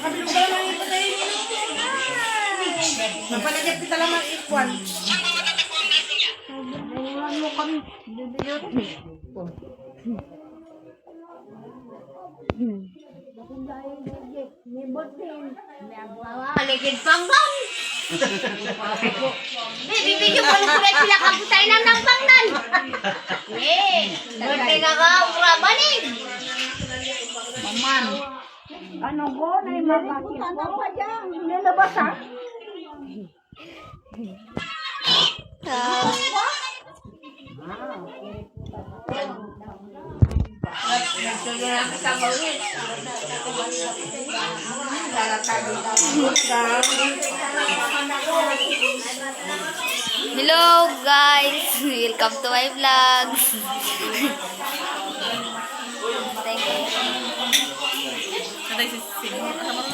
Nakabilog ka lang ito na yun. Napalagyan kita lang ng ikwan. Naiwan mo kami. Bibiyot. Aligid panggang. Bibigyan ko lang sila sila kabutay ng panggan. Berti na ka, ura banig. Maman. Ano ko? Naimagakit ko. Ano pa dyan? Nilabas ha? Hello guys, welcome to my vlogs. Thank you.